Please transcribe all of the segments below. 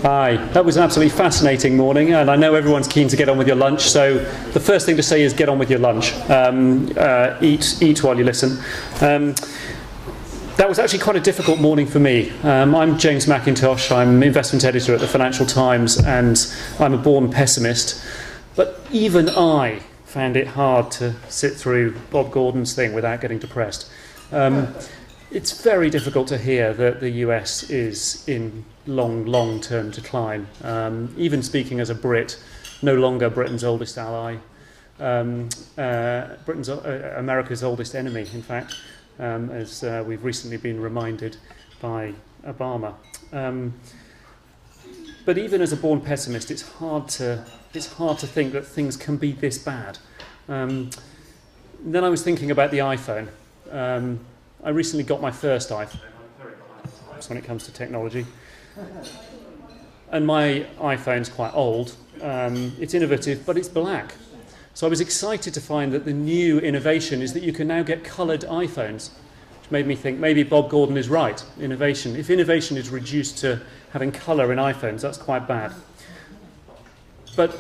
Hi, that was an absolutely fascinating morning, and I know everyone's keen to get on with your lunch, so the first thing to say is get on with your lunch. Eat while you listen. That was actually quite a difficult morning for me. I'm James McIntosh, I'm investment editor at the Financial Times, and I'm a born pessimist. But even I found it hard to sit through Bob Gordon's thing without getting depressed. It's very difficult to hear that the US is in long-term decline. Even speaking as a Brit, no longer Britain's oldest ally, America's oldest enemy, in fact, as we've recently been reminded by Obama. But even as a born pessimist, it's hard to think that things can be this bad. Then I was thinking about the iPhone. I recently got my first iPhone. I'm very behind the times when it comes to technology. And my iPhone's quite old. It's innovative, but it's black. So I was excited to find that the new innovation is that you can now get coloured iPhones, which made me think maybe Bob Gordon is right. Innovation. If innovation is reduced to having colour in iPhones, that's quite bad. But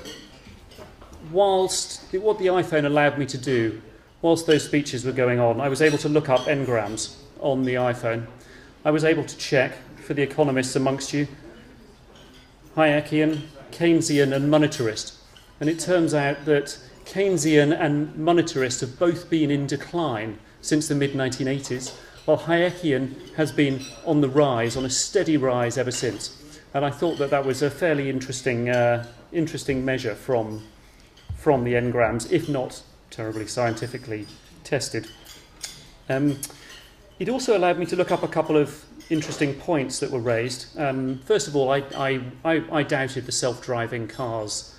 what the iPhone allowed me to do, whilst those speeches were going on, I was able to look up engrams on the iPhone. I was able to check, for the economists amongst you, Hayekian, Keynesian and monetarist. And it turns out that Keynesian and monetarist have both been in decline since the mid-1980s, while Hayekian has been on the rise, on a steady rise ever since. And I thought that was a fairly interesting measure from the engrams, if not terribly scientifically tested. It also allowed me to look up a couple of interesting points that were raised. First of all, I doubted the self-driving cars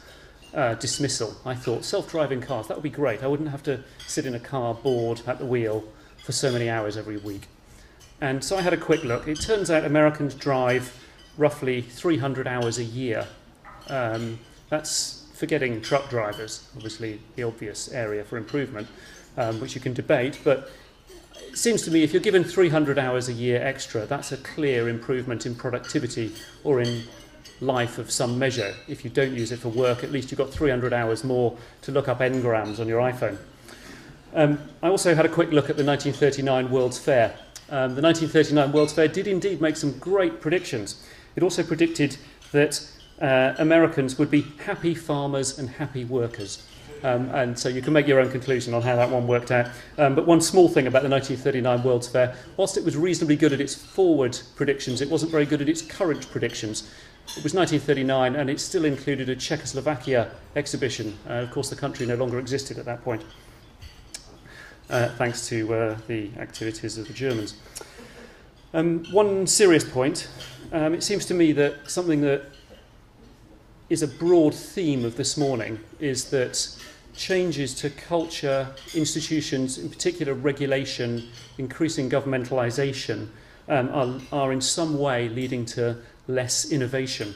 dismissal. I thought, self-driving cars, that would be great. I wouldn't have to sit in a car bored at the wheel for so many hours every week. And so I had a quick look. It turns out Americans drive roughly 300 hours a year. That's forgetting truck drivers, obviously the obvious area for improvement, which you can debate, but it seems to me if you're given 300 hours a year extra, that's a clear improvement in productivity or in life of some measure. If you don't use it for work, at least you've got 300 hours more to look up engrams on your iPhone. I also had a quick look at the 1939 World's Fair. The 1939 World's Fair did indeed make some great predictions. It also predicted that Americans would be happy farmers and happy workers. And so you can make your own conclusion on how that one worked out. But one small thing about the 1939 World's Fair, whilst it was reasonably good at its forward predictions, it wasn't very good at its current predictions. It was 1939 and it still included a Czechoslovakia exhibition. Of course, the country no longer existed at that point, thanks to the activities of the Germans. One serious point, it seems to me that something that is a broad theme of this morning is that changes to culture, institutions, in particular regulation, increasing governmentalisation, are in some way leading to less innovation.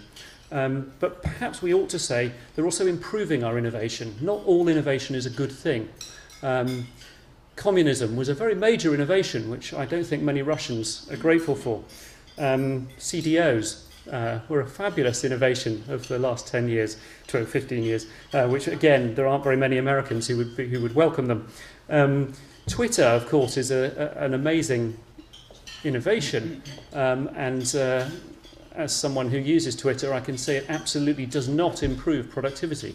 But perhaps we ought to say they're also improving our innovation. Not all innovation is a good thing. Communism was a very major innovation, which I don't think many Russians are grateful for. CDOs were a fabulous innovation of the last 10 years, 12, 15 years, which again, there aren't very many Americans who would welcome them. Twitter, of course, is an amazing innovation, and as someone who uses Twitter, I can say it absolutely does not improve productivity.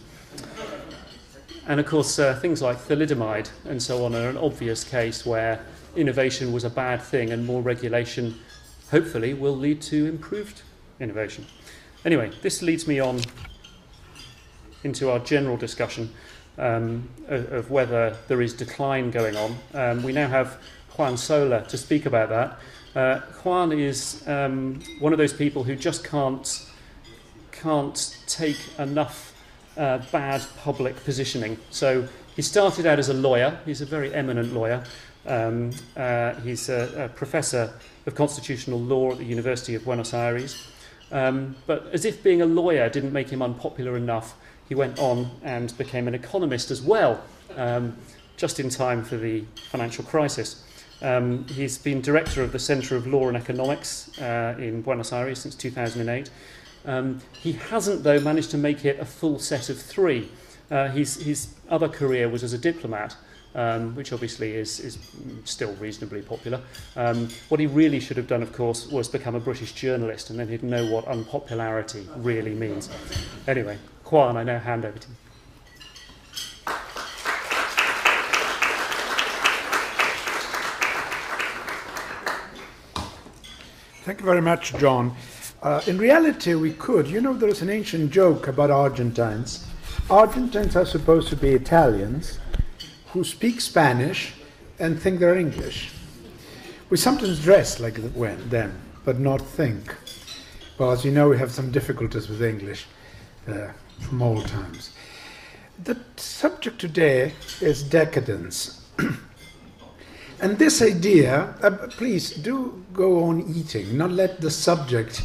And of course, things like thalidomide and so on are an obvious case where innovation was a bad thing and more regulation, hopefully, will lead to improved innovation. Anyway, this leads me on into our general discussion of whether there is decline going on. We now have Juan Sola to speak about that. Juan is one of those people who just can't take enough bad public positioning. So he started out as a lawyer. He's a very eminent lawyer. He's a professor of constitutional law at the University of Buenos Aires. But as if being a lawyer didn't make him unpopular enough, he went on and became an economist as well, just in time for the financial crisis. He's been director of the Centre of Law and Economics in Buenos Aires since 2008. He hasn't, though, managed to make it a full set of three. His other career was as a diplomat, which obviously is still reasonably popular. What he really should have done, of course, was become a British journalist, and then he'd know what unpopularity really means. Anyway, Juan, I now hand over to you. Thank you very much, John. In reality, we could. You know, there is an ancient joke about Argentines. Argentines are supposed to be Italians who speak Spanish and think they're English. We sometimes dress like them, but not think. Well, as you know, we have some difficulties with English from old times. The subject today is decadence. And this idea, please do go on eating, not let the subject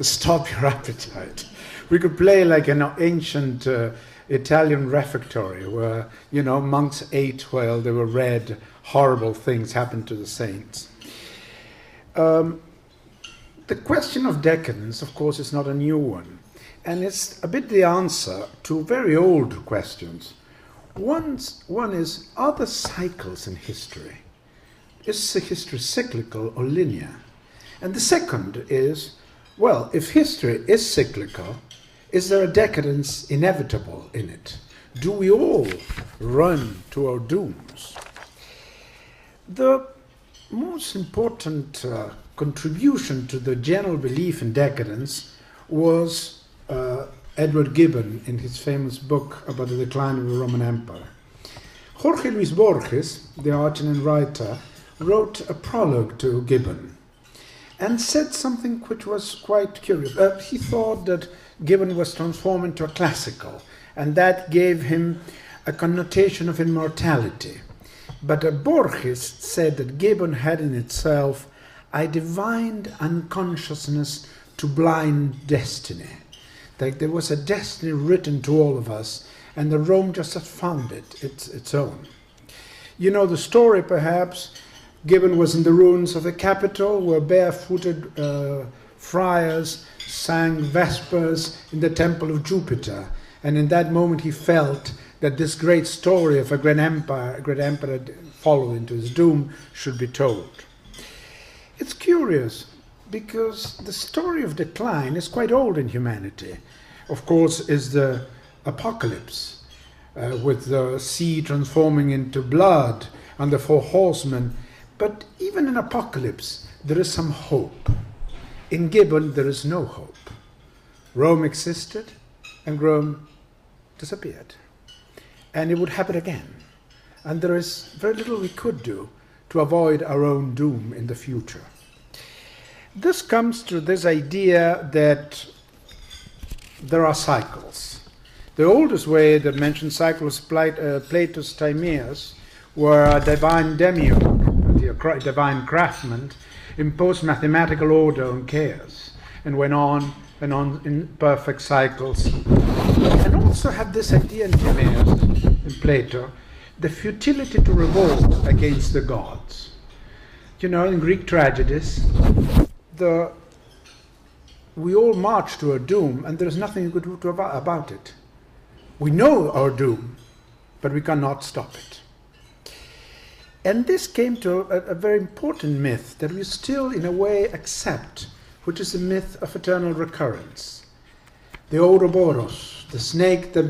stop your appetite. We could play like an ancient Italian refectory where, you know, monks ate while they were read horrible things happened to the saints. The question of decadence, of course, is not a new one. And it's a bit the answer to very old questions. One is, are there cycles in history? Is the history cyclical or linear? And the second is, well, if history is cyclical, is there a decadence inevitable in it? Do we all run to our dooms? The most important contribution to the general belief in decadence was Edward Gibbon in his famous book about the decline of the Roman Empire. Jorge Luis Borges, the Argentine writer, wrote a prologue to Gibbon and said something which was quite curious. He thought that Gibbon was transformed into a classical, and that gave him a connotation of immortality. But Borges said that Gibbon had in itself a divine unconsciousness to blind destiny. Like there was a destiny written to all of us, and the Rome just had found its own. You know the story, perhaps. Gibbon was in the ruins of the Capitol, where barefooted friars sang vespers in the temple of Jupiter, and in that moment he felt that this great story of a great emperor followed into his doom should be told. It's curious, because the story of decline is quite old in humanity. Of course, is the apocalypse, with the sea transforming into blood and the four horsemen. But even in apocalypse, there is some hope. In Gibbon, there is no hope. Rome existed, and Rome disappeared. And it would happen again. And there is very little we could do to avoid our own doom in the future. This comes to this idea that there are cycles. The oldest way that mentioned cycles, Plato's Timaeus, where a divine demiurge, a divine craftsman, imposed mathematical order on chaos and went on and on in perfect cycles. And also have this idea in Timaeus, in Plato, the futility to revolt against the gods. You know, in Greek tragedies, we all march to our doom, and there is nothing you could do about it. We know our doom, but we cannot stop it. And this came to a very important myth that we still, in a way, accept, which is the myth of eternal recurrence. The Ouroboros, the snake that,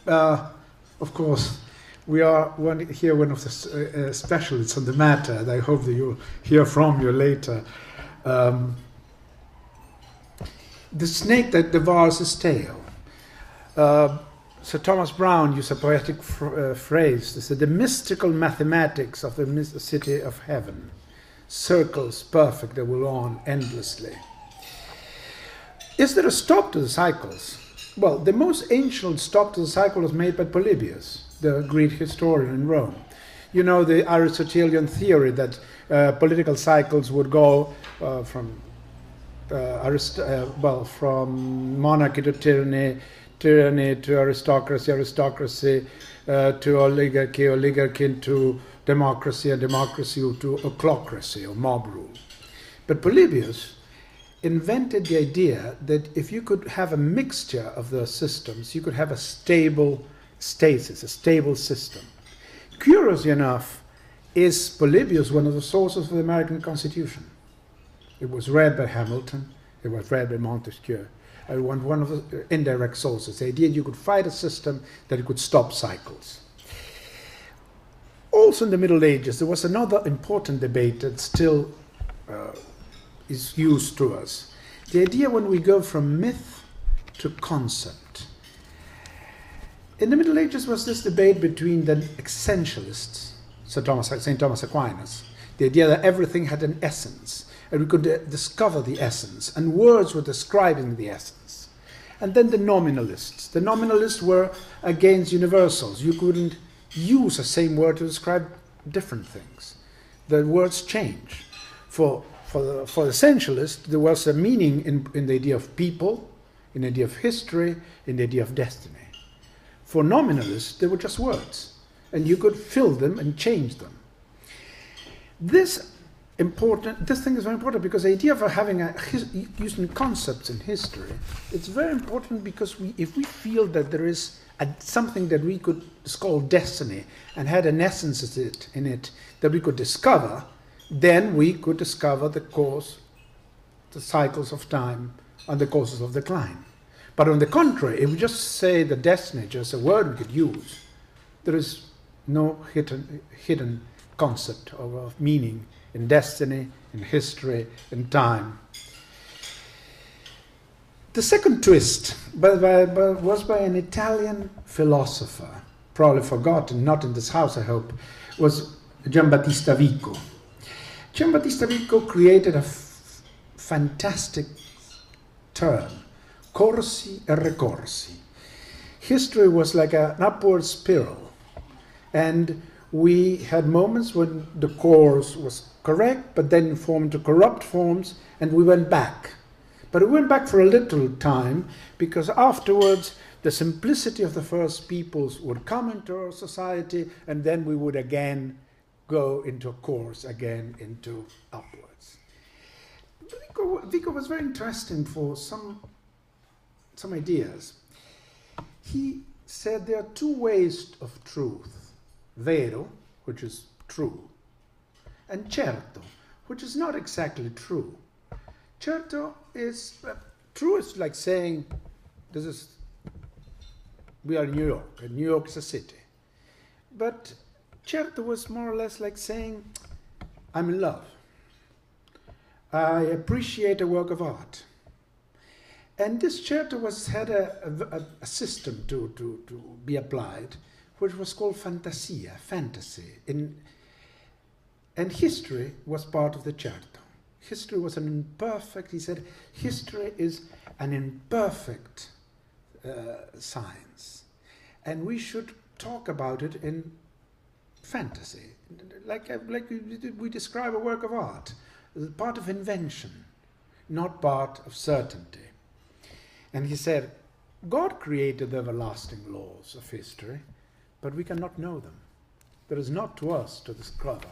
of course, we are one of the specialists on the matter, and I hope that you'll hear from you later. The snake that devours his tail. Sir Thomas Browne used a poetic phrase. He said, the mystical mathematics of the city of heaven. Circles perfect that will on endlessly. Is there a stop to the cycles? Well, the most ancient stop to the cycle was made by Polybius, the Greek historian in Rome. You know the Aristotelian theory that political cycles would go from monarchy to tyranny, tyranny to aristocracy, aristocracy to oligarchy, oligarchy to democracy, and democracy to ochlocracy or mob rule. But Polybius invented the idea that if you could have a mixture of those systems, you could have a stable stasis, a stable system. Curiously enough, is Polybius one of the sources of the American Constitution? It was read by Hamilton, it was read by Montesquieu. I want one of the indirect sources, the idea you could fight a system that could stop cycles. Also in the Middle Ages, there was another important debate that still is used to us. The idea when we go from myth to concept. In the Middle Ages was this debate between the essentialists, St. Thomas Aquinas, the idea that everything had an essence, and we could discover the essence, and words were describing the essence. And then the nominalists. The nominalists were against universals. You couldn't use the same word to describe different things. The words change. For the essentialists, there was a meaning in the idea of people, in the idea of history, in the idea of destiny. For nominalists, they were just words, and you could fill them and change them. This thing is very important because the idea of having using concepts in history, it's very important because if we feel that there is something that we could call destiny and had an essence in it that we could discover, then we could discover the course, the cycles of time, and the causes of decline. But on the contrary, if we just say the destiny, just a word we could use, there is no hidden concept of meaning in destiny, in history, in time. The second twist was by an Italian philosopher, probably forgotten, not in this house I hope, was Giambattista Vico. Giambattista Vico created a fantastic term, corsi e ricorsi. History was like an upward spiral, and we had moments when the course was correct, but then formed into corrupt forms, and we went back. But we went back for a little time, because afterwards the simplicity of the first peoples would come into our society, and then we would again go into a course, again into upwards. Vico was very interesting for some ideas. He said there are two ways of truth. Vero, which is true, and certo, which is not exactly true. Certo is, true is like saying, we are in New York, and New York is a city. But certo was more or less like saying, I'm in love. I appreciate a work of art. And this certo had a system to be applied, which was called fantasia, fantasy. And history was part of the certo. History was an imperfect, he said, history is an imperfect science. And we should talk about it in fantasy, like we describe a work of art, part of invention, not part of certainty. And he said, God created the everlasting laws of history, but we cannot know them. There is not to us to discover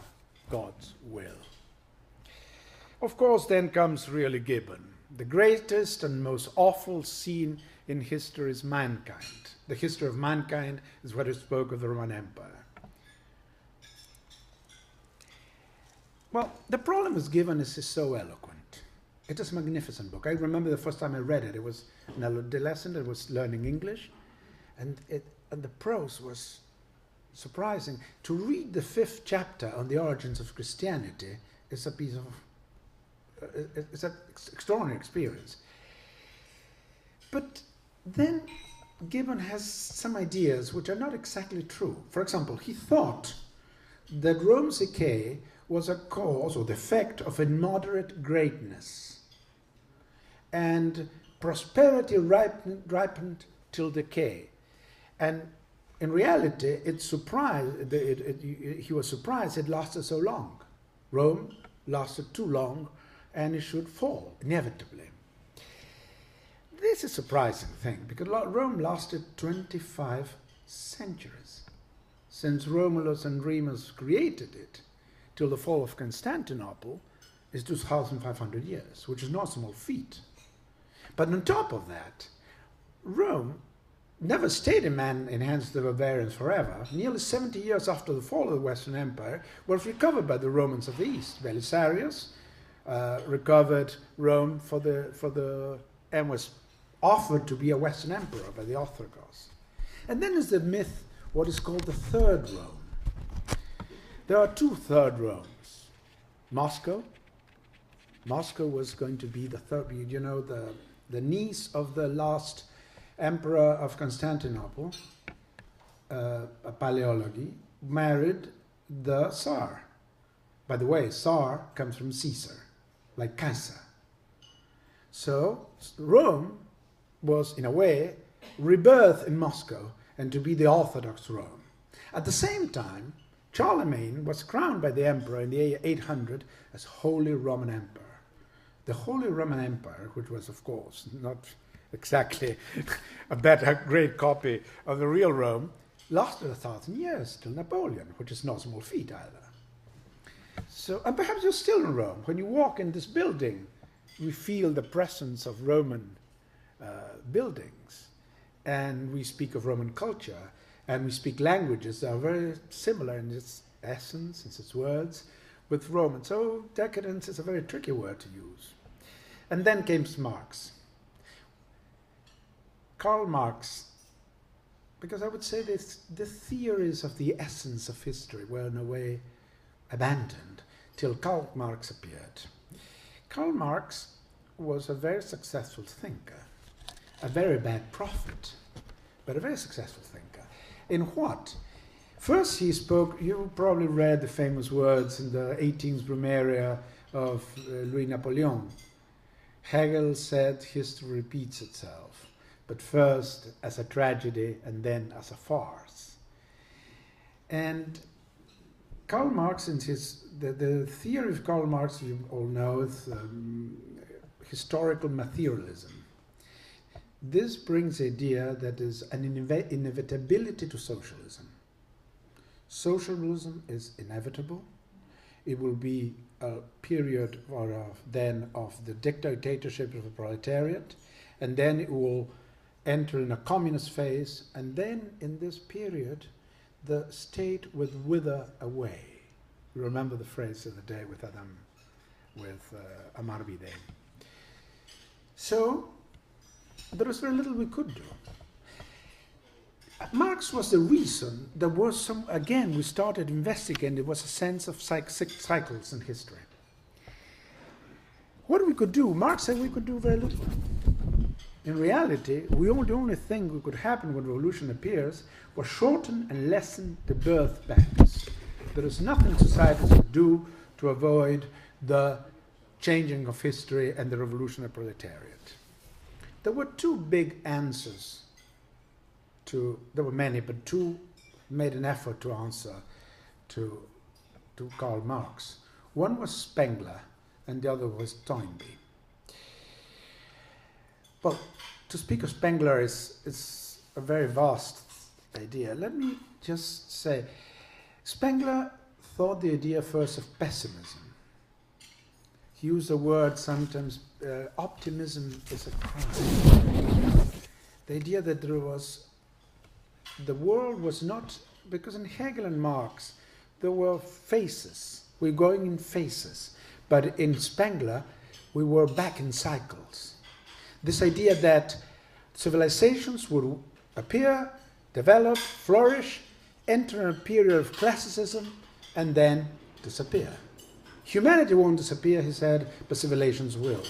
God's will. Of course, then comes really Gibbon. The greatest and most awful scene in history is mankind. The history of mankind is what he spoke of the Roman Empire. Well, the problem with Gibbon is he's so eloquent. It is a magnificent book. I remember the first time I read it. It was an adolescent. I was learning English, and the prose was surprising. To read the 5th chapter on the origins of Christianity is it's an extraordinary experience. But then Gibbon has some ideas which are not exactly true. For example, he thought that Rome's decay was a cause or the effect of immoderate greatness, and prosperity ripened till decay. And in reality, he was surprised it lasted so long. Rome lasted too long, and it should fall inevitably. This is a surprising thing, because Rome lasted 25 centuries. Since Romulus and Remus created it, till the fall of Constantinople, is 2,500 years, which is not a small feat. But on top of that, Rome never stayed in hands of the barbarians forever. Nearly 70 years after the fall of the Western Empire, was recovered by the Romans of the East. Belisarius recovered Rome and was offered to be a Western emperor by the Ostrogoths. And then is the myth, what is called the Third Rome. There are two Third Romes. Moscow was going to be the third, the niece of the last emperor of Constantinople, a Paleology, married the Tsar. By the way, Tsar comes from Caesar, like Kaiser. So Rome was, in a way, rebirth in Moscow and to be the Orthodox Rome. At the same time, Charlemagne was crowned by the emperor in the year 800 as Holy Roman Emperor. The Holy Roman Empire, which was, of course, not exactly a great copy of the real Rome, lasted 1,000 years till Napoleon, which is no small feat either. So, and perhaps you're still in Rome. When you walk in this building, we feel the presence of Roman buildings, and we speak of Roman culture, and we speak languages that are very similar in its essence, in its words, with Roman. So decadence is a very tricky word to use. And then came Marx. Karl Marx, because I would say the theories of the essence of history were in a way abandoned till Karl Marx appeared. Karl Marx was a very successful thinker, a very bad prophet, but a very successful thinker. In what? First he spoke, you probably read the famous words in the 18th Brumaria of Louis Napoleon. Hegel said history repeats itself, but first as a tragedy and then as a farce. And Karl Marx, in the theory of Karl Marx, you all know, is historical materialism. This brings the idea that is an inevitability to socialism. Socialism is inevitable. It will be a period then of the dictatorship of the proletariat, and then it will enter in a communist phase, and then in this period the state would wither away. You remember the phrase of the day with Amar Bide. So there was very little we could do. Marx was the reason there was we started investigating, there was a sense of cycles in history. What we could do, Marx said we could do very little. In reality, the only thing that could happen when revolution appears was shorten and lessen the birth pangs. There is nothing society could do to avoid the changing of history and the revolution of proletariat. There were two big answers there were many, but two made an effort to answer to Karl Marx. One was Spengler, and the other was Toynbee. Well, to speak of Spengler is a very vast idea. Let me just say, Spengler thought the idea first of pessimism. He used the word sometimes, optimism is a crime. The idea that the world was not, because in Hegel and Marx, there were phases. We're going in phases. But in Spengler, we were back in cycles. This idea that civilizations would appear, develop, flourish, enter a period of classicism, and then disappear. Humanity won't disappear, he said, but civilizations will.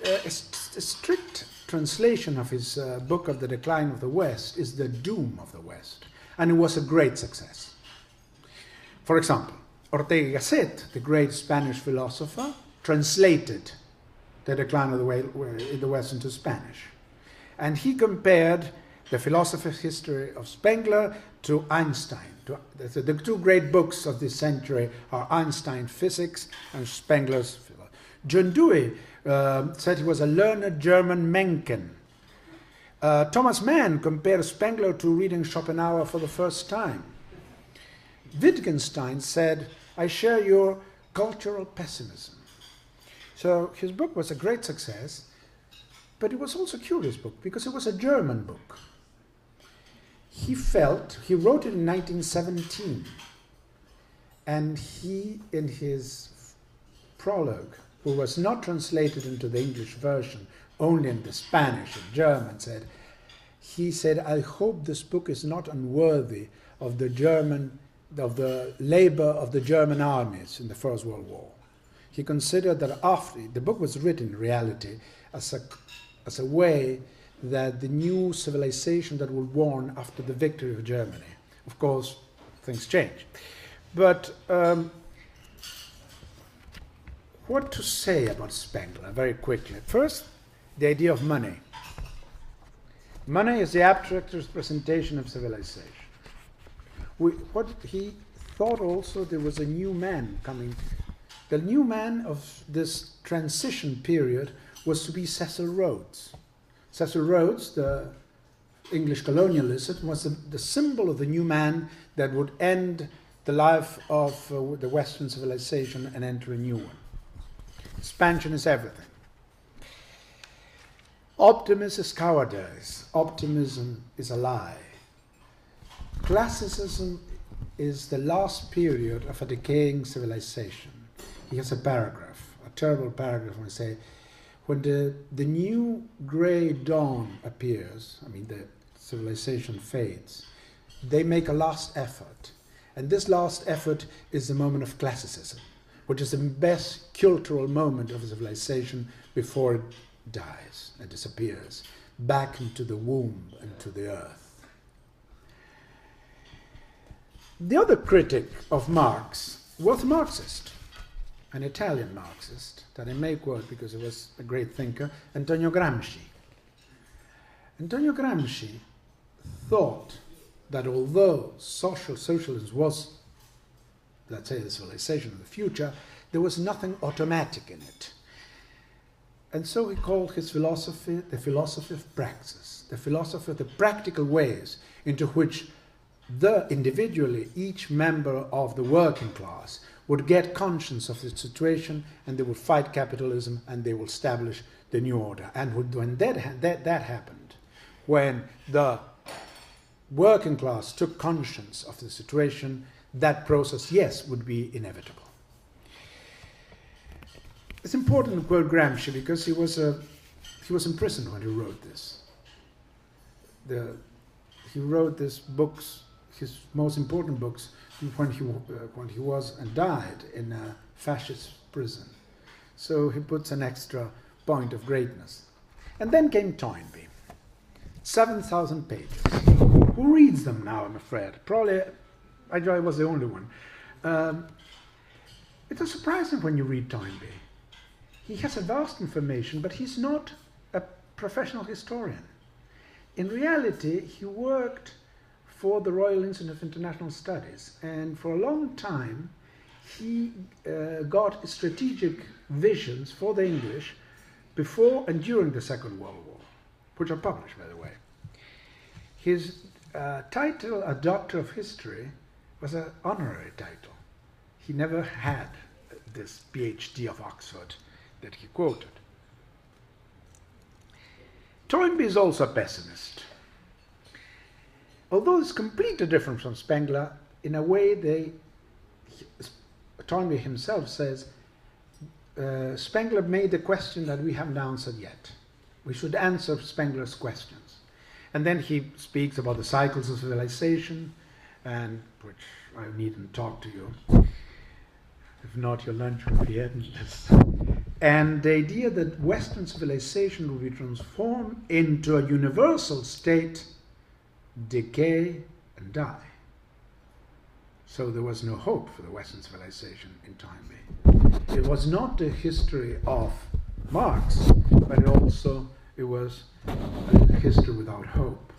A strict translation of his book of The Decline of the West is The Doom of the West, and it was a great success. For example, Ortega y Gasset, the great Spanish philosopher, translated The Decline of the West into Spanish, and he compared the philosopher's history of Spengler to Einstein. The two great books of this century are Einstein's Physics and Spengler's philosophy. John Dewey said he was a learned German Mencken. Thomas Mann compared Spengler to reading Schopenhauer for the first time. Wittgenstein said, I share your cultural pessimism. So his book was a great success, but it was also a curious book because it was a German book. He wrote it in 1917, and he, in his prologue, who was not translated into the English version, only in the Spanish and German, he said, I hope this book is not unworthy of the labor of the German armies in the First World War. He considered that after the book was written in reality as a way that the new civilization that would born after the victory of Germany. Of course, things change. But what to say about Spengler, very quickly. First, the idea of money. Money is the abstract representation of civilization. What he thought also, there was a new man coming. The new man of this transition period was to be Cecil Rhodes. Cecil Rhodes, the English colonialist, was the symbol of the new man that would end the life of the Western civilization and enter a new one. Expansion is everything. Optimism is cowardice. Optimism is a lie. Classicism is the last period of a decaying civilization. He has a paragraph, a terrible paragraph, when he say, when the new grey dawn appears, I mean the civilization fades, they make a last effort. And this last effort is the moment of classicism, which is the best cultural moment of a civilization before it dies and disappears back into the womb and to the earth. The other critic of Marx was a Marxist, an Italian Marxist, that I may quote because he was a great thinker, Antonio Gramsci. Antonio Gramsci thought that although socialism was, let's say, the civilization of the future, there was nothing automatic in it. And so he called his philosophy the philosophy of praxis, the philosophy of the practical ways into which individually each member of the working class would get conscience of the situation, and they would fight capitalism and they will establish the new order. And when that happened, when the working class took conscience of the situation, that process, yes, would be inevitable. It's important to quote Gramsci because he was imprisoned when he wrote this. He wrote these books, his most important books, when he was and died in a fascist prison. So he puts an extra point of greatness. And then came Toynbee. 7,000 pages. Who reads them now, I'm afraid? Probably I was the only one. It was surprising when you read Toynbee. He has a vast information, but he's not a professional historian. In reality, he worked for the Royal Institute of International Studies, and for a long time he got strategic visions for the English before and during the Second World War, which are published, by the way. His title, a Doctor of History, was an honorary title. He never had this PhD of Oxford that he quoted. Toynbee is also a pessimist. Although it's completely different from Spengler, in a way Toynbee himself says, Spengler made the question that we haven't answered yet. We should answer Spengler's questions. And then he speaks about the cycles of civilization, and which I needn't talk to you. If not, your lunch will be endless. And the idea that Western civilization will be transformed into a universal state, decay, and die. So there was no hope for the Western civilization in Toynbee. It was not the history of Marx, but it was a history without hope.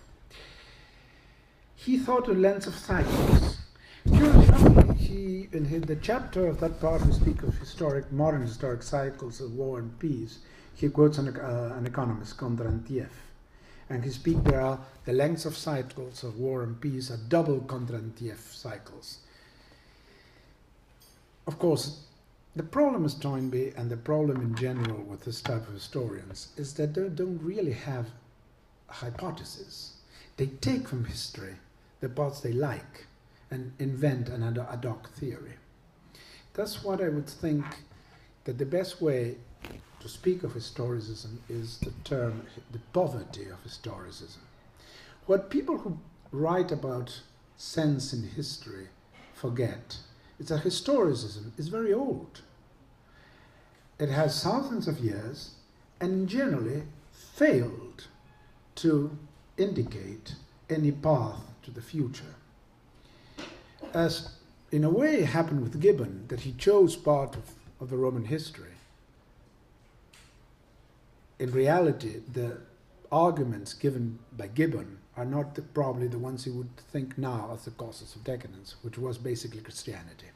He thought a lens of cycles. Curiously, in the chapter of that part we speak of modern historic cycles of war and peace, he quotes an economist, Kondrantiev, and he speaks there the lengths of cycles of war and peace are double Kondrantiev cycles. Of course, The problem with Toynbee and the problem in general with this type of historians is that they don't really have a hypothesis. They take from history the parts they like and invent an ad hoc theory. That's what I would think that the best way to speak of historicism is the term the poverty of historicism. What people who write about sense in history forget is that historicism is very old. It has thousands of years and generally failed to indicate any path to the future. As in a way happened with Gibbon, that he chose part of the Roman history. In reality, the arguments given by Gibbon are not probably the ones you would think now as the causes of decadence, which was basically Christianity.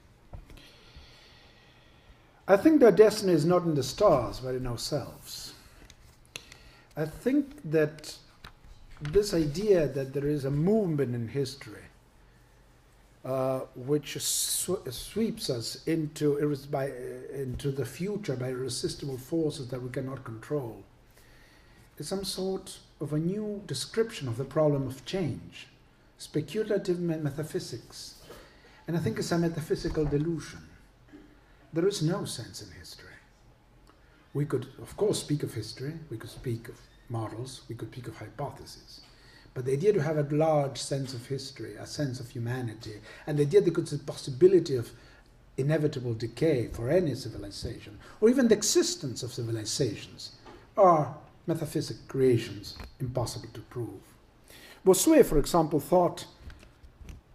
I think that destiny is not in the stars, but in ourselves. I think that this idea that there is a movement in history which sweeps us into the future by irresistible forces that we cannot control is some sort of a new description of the problem of change, speculative metaphysics. And I think it's a metaphysical delusion. There is no sense in history. We could, of course, speak of history, we could speak of models, we could speak of hypotheses. But the idea to have a large sense of history, a sense of humanity, and the idea that there's a possibility of inevitable decay for any civilization, or even the existence of civilizations, are metaphysical creations impossible to prove. Bossuet, for example, thought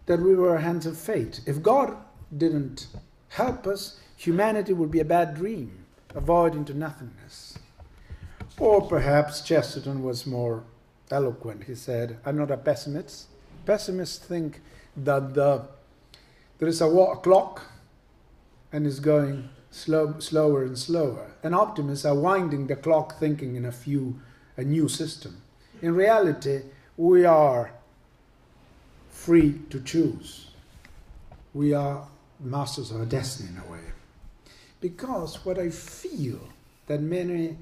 that we were hands of fate. If God didn't help us, humanity would be a bad dream, a void into nothingness. Or perhaps Chesterton was more eloquent. He said, I'm not a pessimist. Pessimists think that there is a clock and is going slower and slower. And optimists are winding the clock thinking in a new system. In reality, we are free to choose. We are masters of our destiny in a way. Because what I feel that many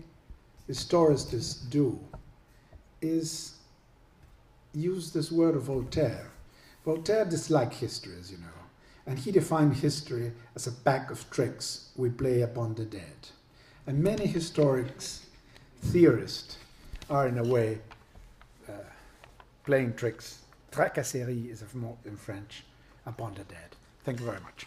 historians do is use this word of Voltaire. Voltaire disliked history, as you know, and he defined history as a pack of tricks we play upon the dead. And many historians, theorists, are in a way playing tricks. Tracasserie is a more in French, upon the dead. Thank you very much.